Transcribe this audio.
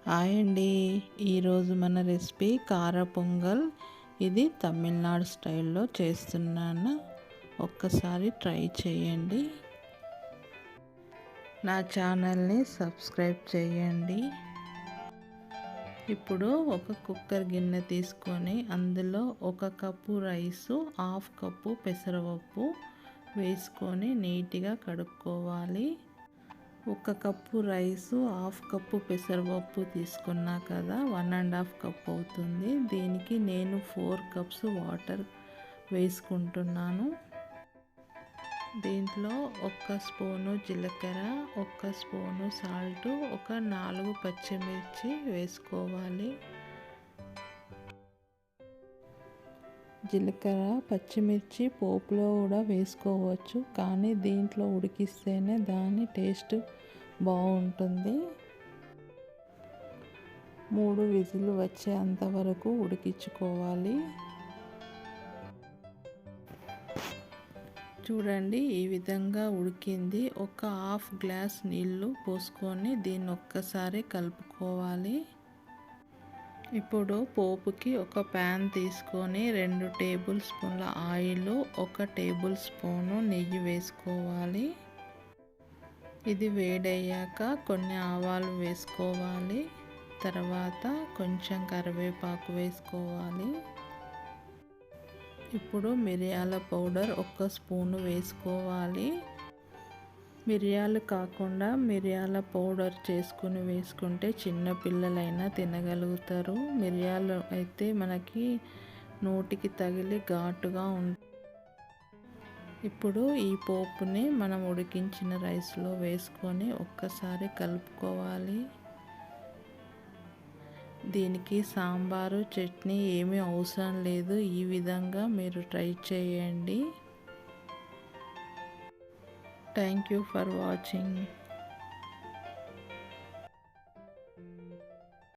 Hi అండి. ఈరోజు మన రెసిపీ కార పొంగల్. ఇది తమిళనాడు స్టైల్లో చేస్తున్నాను. ఒక్కసారి ట్రై చేయండి. నా ఛానల్ని సబ్స్క్రైబ్ చేయండి. ఇప్పుడు ఒక కుక్కర్ గిన్నె తీసుకొని అందులో 1 కప్పు రైసు, 1/2 కప్పు పెసరపప్పు వేసుకొని నీట్గా కడుక్కోవాలి. 1 కప్పు రైసు, 1/2 కప్పు పెసరపప్పు తీసుకున్నా కదా, 1.5 కప్ అవుతుంది. దీనికి నేను 4 కప్స్ వాటర్ వేసుకుంటున్నాను. దీంట్లో 1 స్పూను జీలకర్ర, 1 స్పూను సాల్ట్, ఒక 4 పచ్చిమిర్చి వేసుకోవాలి. జీలకర్ర పచ్చిమిర్చి పోపులో కూడా వేసుకోవచ్చు, కానీ దీంట్లో ఉడికిస్తేనే దాని టేస్ట్ బాగుంటుంది. 3 విజిల్ వచ్చేంత వరకు ఉడికించుకోవాలి. చూడండి, ఈ విధంగా ఉడికింది. ఒక 1/2 గ్లాస్ నీళ్ళు పోసుకొని దీన్ని ఒక్కసారి కలుపుకోవాలి. ఇప్పుడు పోపుకి ఒక ప్యాన్ తీసుకొని 2 టేబుల్ స్పూన్ల ఆయిల్, 1 టేబుల్ స్పూను నెయ్యి వేసుకోవాలి. ఇది వేడయ్యాక కొన్ని ఆవాలు వేసుకోవాలి. తర్వాత కొంచెం కరివేపాకు వేసుకోవాలి. ఇప్పుడు మిరియాల పౌడర్ 1 స్పూను వేసుకోవాలి. మిరియాలు కాకుండా మిరియాల పౌడర్ చేసుకుని వేసుకుంటే చిన్న పిల్లలైనా తినగలుగుతారు. మిరియాలు అయితే మనకి నోటికి తగిలి ఘాటుగా ఉంటుంది. ఇప్పుడు ఈ పోపుని మనం ఉడికించిన రైస్లో వేసుకొని ఒక్కసారి కలుపుకోవాలి. దీనికి సాంబారు, చట్నీ ఏమీ అవసరం లేదు. ఈ విధంగా మీరు ట్రై చేయండి. Thank you for watching.